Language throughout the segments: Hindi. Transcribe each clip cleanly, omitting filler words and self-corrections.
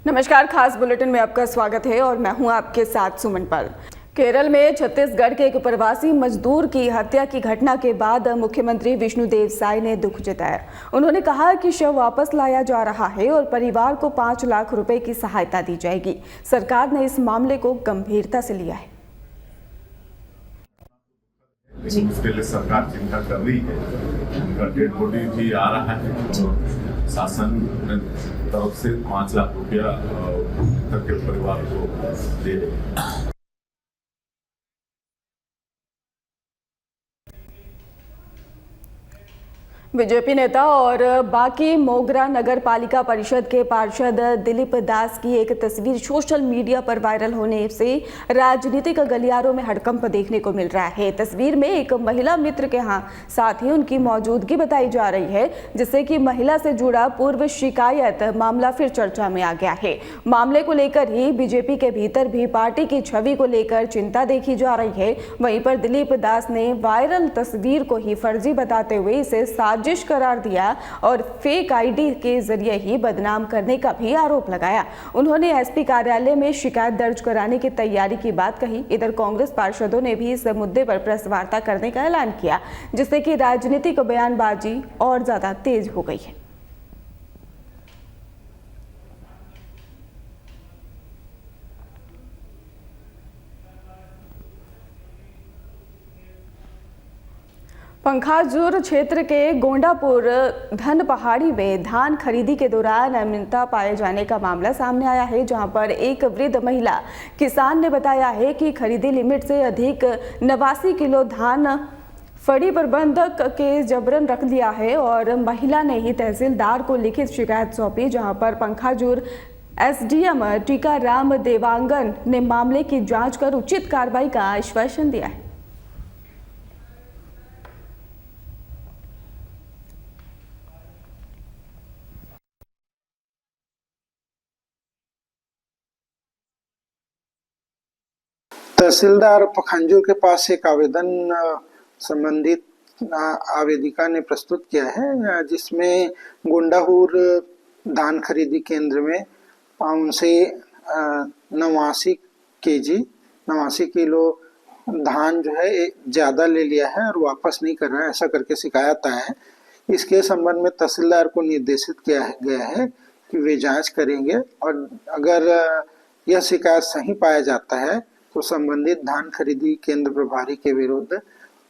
नमस्कार, खास बुलेटिन में आपका स्वागत है और मैं हूं आपके साथ सुमन पाल। केरल में छत्तीसगढ़ के एक प्रवासी मजदूर की हत्या की घटना के बाद मुख्यमंत्री विष्णुदेव साय ने दुख जताया। उन्होंने कहा कि शव वापस लाया जा रहा है और परिवार को 5 लाख रुपए की सहायता दी जाएगी। सरकार ने इस मामले को गंभीरता से लिया है। इसके लिए सरकार चिंता कर रही है। उनका डेड बॉडी भी आ रहा है और शासन तरफ से 5 लाख रुपया तक के परिवार को दे देंगे। बीजेपी नेता और बाकी मोगरा नगर पालिका परिषद के पार्षद दिलीप दास की एक तस्वीर सोशल मीडिया पर वायरल होने से राजनीतिक गलियारों में हड़कंप देखने को मिल रहा है। तस्वीर में एक महिला मित्र के साथ ही उनकी मौजूदगी बताई जा रही है, जिससे कि महिला से जुड़ा पूर्व शिकायत मामला फिर चर्चा में आ गया है। मामले को लेकर ही बीजेपी के भीतर भी पार्टी की छवि को लेकर चिंता देखी जा रही है। वहीं पर दिलीप दास ने वायरल तस्वीर को ही फर्जी बताते हुए इसे साजिश करार दिया और फेक आईडी के जरिए ही बदनाम करने का भी आरोप लगाया। उन्होंने एसपी कार्यालय में शिकायत दर्ज कराने की तैयारी की बात कही। इधर कांग्रेस पार्षदों ने भी इस मुद्दे पर प्रेस वार्ता करने का ऐलान किया, जिससे कि राजनीतिक बयानबाजी और ज्यादा तेज हो गई है। पंखाजूर क्षेत्र के गोंडापुर धन पहाड़ी में धान खरीदी के दौरान अनियमितता पाए जाने का मामला सामने आया है, जहां पर एक वृद्ध महिला किसान ने बताया है कि खरीदी लिमिट से अधिक 89 किलो धान फड़ी प्रबंधक के जबरन रख दिया है और महिला ने ही तहसीलदार को लिखित शिकायत सौंपी, जहां पर पंखाजूर एसडीएम टीकाराम देवांगन ने मामले की जांच कर उचित कार्रवाई का आश्वासन दिया है। तहसीलदार पंखाजूर के पास एक आवेदन संबंधित आवेदिका ने प्रस्तुत किया है, जिसमें गोंडापुर धान खरीदी केंद्र में उनसे 89 किलो धान जो है ज़्यादा ले लिया है और वापस नहीं कर रहा है, ऐसा करके शिकायत आया है। इसके संबंध में तहसीलदार को निर्देशित किया गया है कि वे जांच करेंगे और अगर यह शिकायत सही पाया जाता है तो संबंधित धान खरीदी केंद्र प्रभारी के विरुद्ध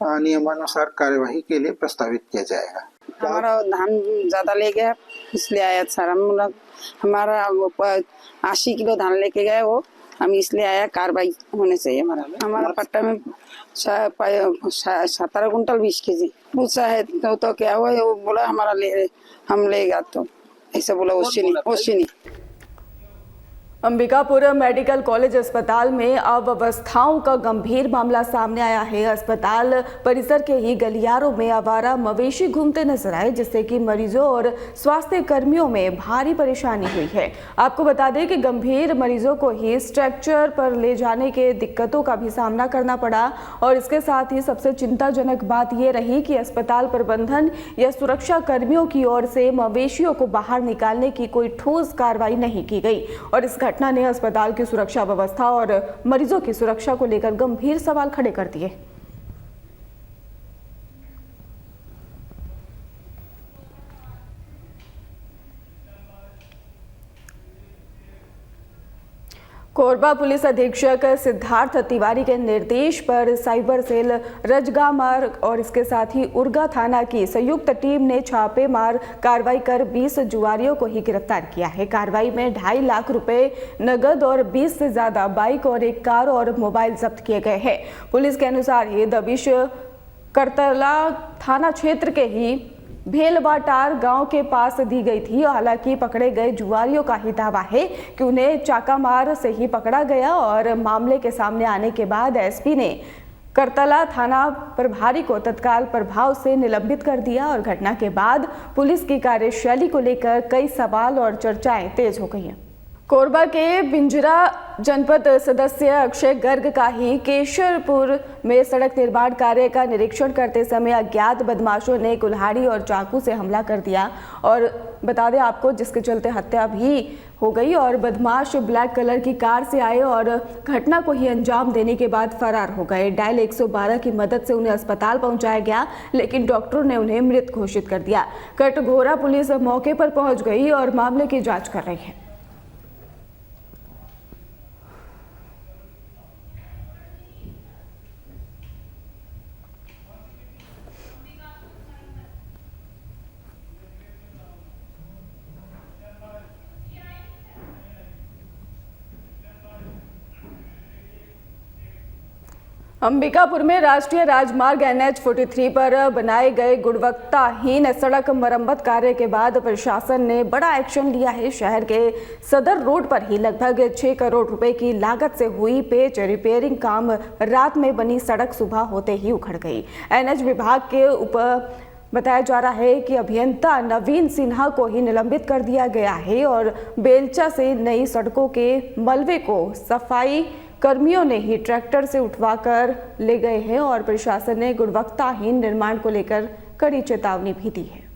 नियमानुसार कार्यवाही के लिए प्रस्तावित किया जाएगा। हमारा धान ज्यादा ले गया इसलिए आया सर। हम लोग हमारा 80 किलो धान लेके गए, वो हम इसलिए आया, कार्रवाई होने से हमारा पट्टा में 17 कुंटल 20 केजी पूछा है तो क्या हुआ, वो बोला हमारा हम लेगा, तो ऐसा बोला ओशिनी। अंबिकापुर मेडिकल कॉलेज अस्पताल में अव्यवस्थाओं का गंभीर मामला सामने आया है। अस्पताल परिसर के ही गलियारों में आवारा मवेशी घूमते नजर आए, जिससे कि मरीजों और स्वास्थ्य कर्मियों में भारी परेशानी हुई है। आपको बता दें कि गंभीर मरीजों को ही स्ट्रेचर पर ले जाने के दिक्कतों का भी सामना करना पड़ा और इसके साथ ही सबसे चिंताजनक बात यह रही कि अस्पताल प्रबंधन या सुरक्षा कर्मियों की ओर से मवेशियों को बाहर निकालने की कोई ठोस कार्रवाई नहीं की गई और इस घटना ने अस्पताल की सुरक्षा व्यवस्था और मरीजों की सुरक्षा को लेकर गंभीर सवाल खड़े कर दिए। कोरबा पुलिस अधीक्षक सिद्धार्थ तिवारी के निर्देश पर साइबर सेल रजगामार और इसके साथ ही उर्गा थाना की संयुक्त टीम ने छापेमार कार्रवाई कर 20 जुआरियों को ही गिरफ्तार किया है। कार्रवाई में 2.5 लाख रुपए नगद और 20 से ज्यादा बाइक और एक कार और मोबाइल जब्त किए गए हैं। पुलिस के अनुसार ये दबिश करतला थाना क्षेत्र के ही भेलवाटार गांव के पास दी गई थी। हालांकि पकड़े गए जुआरियों का ही दावा है कि उन्हें चाकामार से ही पकड़ा गया और मामले के सामने आने के बाद एसपी ने करतला थाना प्रभारी को तत्काल प्रभाव से निलंबित कर दिया और घटना के बाद पुलिस की कार्यशैली को लेकर कई सवाल और चर्चाएं तेज हो गई हैं। कोरबा के बिंजरा जनपद सदस्य अक्षय गर्ग का ही केशरपुर में सड़क निर्माण कार्य का निरीक्षण करते समय अज्ञात बदमाशों ने कुल्हाड़ी और चाकू से हमला कर दिया और बता दें आपको, जिसके चलते हत्या भी हो गई और बदमाश ब्लैक कलर की कार से आए और घटना को ही अंजाम देने के बाद फरार हो गए। डायल 112 की मदद से उन्हें अस्पताल पहुंचाया गया, लेकिन डॉक्टरों ने उन्हें मृत घोषित कर दिया। कटघोरा पुलिस मौके पर पहुंच गई और मामले की जांच कर रही है। अंबिकापुर में राष्ट्रीय राजमार्ग NH 43 पर बनाए गए गुणवत्ताहीन सड़क मरम्मत कार्य के बाद प्रशासन ने बड़ा एक्शन लिया है। शहर के सदर रोड पर ही लगभग 6 करोड़ रुपए की लागत से हुई पेच रिपेयरिंग काम रात में बनी सड़क सुबह होते ही उखड़ गई। NH विभाग के बताया जा रहा है कि अभियंता नवीन सिन्हा को ही निलंबित कर दिया गया है और बेलचा से नई सड़कों के मलबे को सफाई कर्मियों ने ही ट्रैक्टर से उठवाकर ले गए हैं और प्रशासन ने गुणवत्ताहीन निर्माण को लेकर कड़ी चेतावनी भी दी है।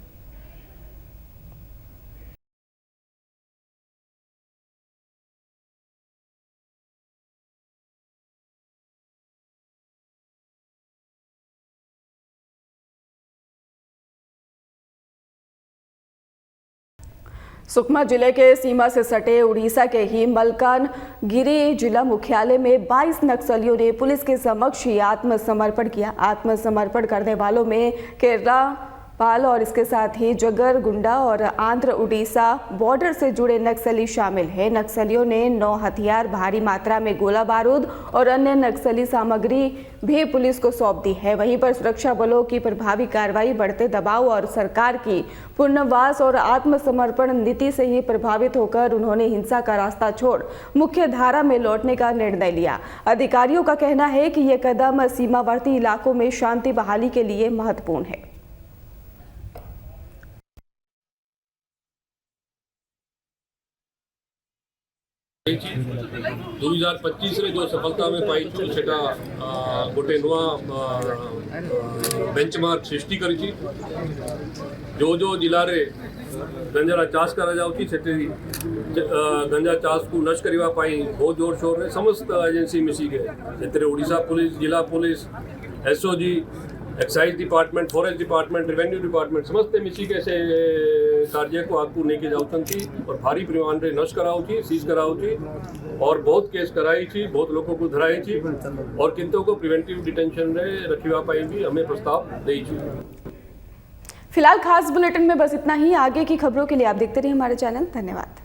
सुकमा जिले के सीमा से सटे उड़ीसा के ही मलकानगिरी जिला मुख्यालय में 22 नक्सलियों ने पुलिस के समक्ष ही आत्मसमर्पण किया। आत्मसमर्पण करने वालों में केरला पाल और इसके साथ ही जगर गुंडा और आंध्र उड़ीसा बॉर्डर से जुड़े नक्सली शामिल हैं। नक्सलियों ने 9 हथियार, भारी मात्रा में गोला बारूद और अन्य नक्सली सामग्री भी पुलिस को सौंप दी है। वहीं पर सुरक्षा बलों की प्रभावी कार्रवाई, बढ़ते दबाव और सरकार की पुनर्वास और आत्मसमर्पण नीति से ही प्रभावित होकर उन्होंने हिंसा का रास्ता छोड़ मुख्य धारा में लौटने का निर्णय लिया। अधिकारियों का कहना है कि यह कदम सीमावर्ती इलाकों में शांति बहाली के लिए महत्वपूर्ण है। 2025 रे जो सफलता में पाई सेटा गोटे नुआ बेंचमार्क सृष्टि करी। जो जो जिले में गंजार चाष करा जाउची सेठी गंजा चाष को नष्ट करवा पाई बहुत जोर शोर में समस्त एजेंसी मिसी गए। से ओडिशा पुलिस, जिला police, SOG, excise department, forest department, revenue department समस्त मिसी के से कार्य को आगू लेके जाउछंती और भारी परिमाण रे नष्ट कराउची, सीज कराउची और बहुत केस कराई थी, बहुत लोगों को धराई थी और किंतु को प्रिवेंटिव डिटेंशन रे रखिवा पाई भी हमें प्रस्ताव देई छी। फिलहाल खास बुलेटिन में बस इतना ही। आगे की खबरों के लिए आप देखते रहिए हमारे चैनल। धन्यवाद।